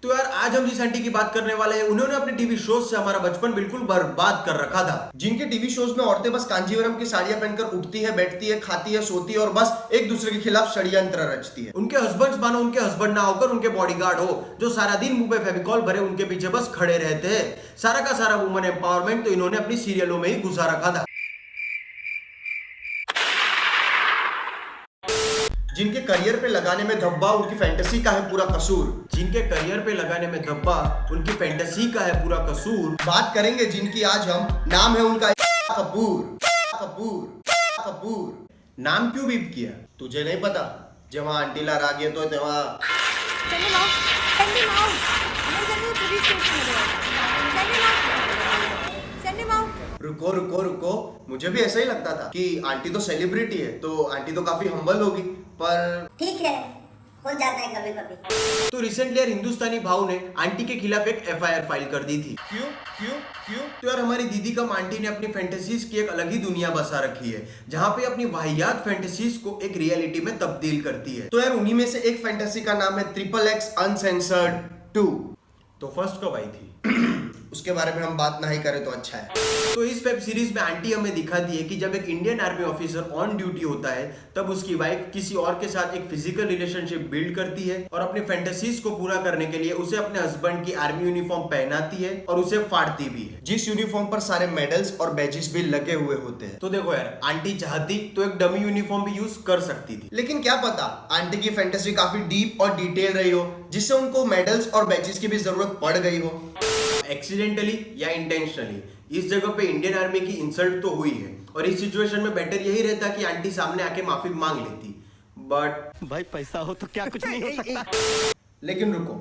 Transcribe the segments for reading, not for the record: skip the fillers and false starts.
तो यार आज हम जिस आंटी की बात करने वाले हैं उन्होंने अपने टीवी शोज से हमारा बचपन बिल्कुल बर्बाद कर रखा था। जिनके टीवी शोज में औरतें बस कांजीवरम की साड़ियां पहनकर उठती है, बैठती है, खाती है, सोती है और बस एक दूसरे के खिलाफ षड्यंत्र रचती है। उनके हस्बैंड्स मानो उनके हस्बैंड ना होकर उनके बॉडीगार्ड हो, जो सारा दिन मुंह पे फेविकॉल भरे उनके पीछे बस खड़े रहते हैं। सारा का सारा वुमन एम्पावरमेंट तो इन्होंने अपनी सीरियलों में ही घुसा रखा था। जिनके करियर पे लगाने में धब्बा उनकी फैंटेसी का है पूरा कसूर। जिनके करियर पे लगाने में धब्बा उनकी फैंटेसी का है पूरा कसूर। बात करेंगे जिनकी आज हम, नाम है उनका कपूर। कपूर कपूर नाम क्यों बीप किया? तुझे नहीं पता? जेव्हा आंटीला राग येतोय तेव्हा रुको रुको रुको, मुझे भी ऐसा ही लगता था कि आंटी तो सेलिब्रिटी है तो आंटी तो काफी हम्बल होगी, पर ठीक है, हो जाता है कभी कभी। तो रिसेंटली यार हिंदुस्तानी भाव ने आंटी के खिलाफ एक एफआईआर फाइल कर दी थी। क्यों क्यों क्यों? तो यार हमारी दीदी कम आंटी ने अपनी फैंटेसीज की एक अलग ही दुनिया बसा रखी है, जहां पे अपनी वाहियात फैंटेसीज को एक रियलिटी में तब्दील करती है। तो यार उन्हीं में से एक फैंटेसी का नाम है XXX अनसेंसर्ड 2। तो फर्स्ट कब आई थी? उसके बारे में हम बात नहीं करें तो अच्छा है। तो इस वेब सीरीज में आंटी हमें दिखाती है कि जब एक Indian army officer on duty होता है तब उसकी वाइफ किसी और के साथ एक फिजिकल रिलेशनशिप बिल्ड करती है और अपनी फैंटेसीज को पूरा करने के लिए उसे अपने हस्बैंड की आर्मी यूनिफॉर्म पहनाती है और उसे फाड़ती भी है, जिस यूनिफॉर्म पर सारे मेडल्स और बैजेस भी लगे हुए होते हैं। तो देखो यार आंटी चाहती तो एक डमी यूनिफॉर्म भी यूज कर सकती थी, लेकिन क्या पता आंटी की फैंटेसी काफी डीप और डिटेल रही हो, जिससे उनको मेडल्स और बैजेस की भी जरूरत पड़ गई हो। एक्सीडेंटली या इंटेंशनली इस जगह पे इंडियन आर्मी की इंसल्ट तो हुई है और इस सिचुएशन में बेटर यही रहता कि आंटी सामने आके माफी मांग लेती, बट भाई पैसा हो तो क्या कुछ नहीं हो सकता। लेकिन रुको,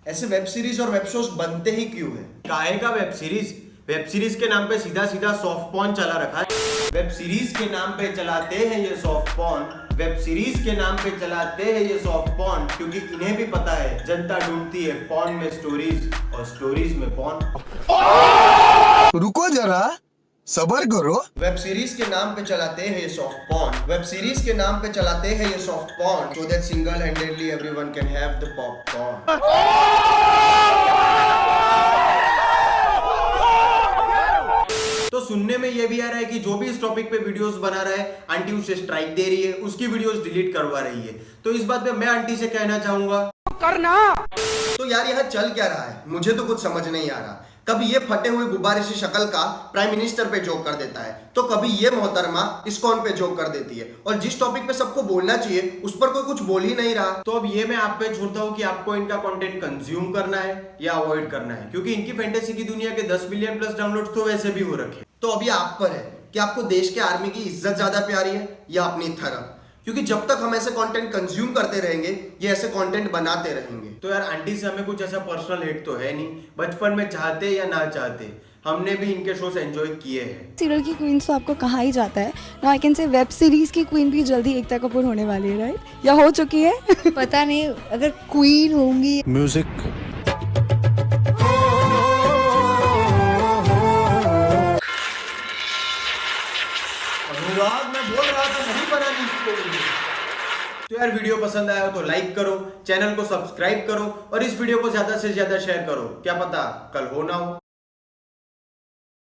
ऐसे वेब सीरीज और वेब शोज बनते ही क्यों है? काहे का वेब सीरीज? वेब सीरीज के नाम पे सीधा सीधा सॉफ्ट पॉर्न चला रखा है। वेब सीरीज के नाम पे चलाते हैं ये सॉफ्ट पॉर्न, वेब सीरीज के नाम पे चलाते हैं ये सॉफ्ट पॉर्न, क्योंकि इन्हें भी पता है जनता ढूंढती है पॉर्न में स्टोरीज और स्टोरीज में पॉर्न। रुको जरा, सबर करो। वेब सीरीज के नाम पे चलाते हैं ये सॉफ्ट पॉर्न, वेब सीरीज के नाम पे चलाते हैं ये soft porn, so that single handedly everyone can have the popcorn. तो सुनने में ये भी आ रहा है कि जो भी इस टॉपिक पे वीडियोस बना रहा है आंटी उसे स्ट्राइक दे रही है, उसकी वीडियोस डिलीट करवा रही है। तो इस बात पे मैं आंटी से कहना चाहूंगा करना। तो यार यहाँ चल क्या रहा है, मुझे तो कुछ समझ नहीं आ रहा। कभी ये फटे हुए गुब्बारे से शक्ल का प्राइम मिनिस्टर पे जोक कर देता है, तो कभी ये मोहतरमा इस्कॉन पे जोक कर देती है, और जिस टॉपिक पे सबको बोलना चाहिए उस पर कोई कुछ बोल ही नहीं रहा। तो अब ये मैं आप पे छोड़ता हूँ कि आपको इनका कंटेंट कंज्यूम करना है या अवॉइड करना है, क्योंकि इनकी फैंटेसी की दुनिया के 10 मिलियन प्लस डाउनलोड्स तो वैसे भी हो रखे। तो अभी आप पर है कि आपको देश के आर्मी की इज्जत ज्यादा प्यारी है या अपनी थरफ, क्योंकि जब तक हम ऐसे कंटेंट कंज्यूम करते रहेंगे ये ऐसे कंटेंट बनाते रहेंगे। तो यार आंटी से हमें कुछ ऐसा पर्सनल हेट तो है नहीं, बचपन में चाहते या ना चाहते हमने भी इनके शोज एंजॉय किए हैं। सीरियल की क्वीन तो आपको कहा ही जाता है ना, I can say web series की क्वीन भी जल्दी एकता कपूर होने वाली है, राइट? या हो चुकी है? पता नहीं, अगर क्वीन होंगी। म्यूजिक। अनुराग, मैं बोल रहा था नहीं बनानी इसको। तो यार वीडियो पसंद आया हो तो लाइक करो, चैनल को सब्सक्राइब करो और इस वीडियो को ज्यादा से ज्यादा शेयर करो, क्या पता कल हो ना हो।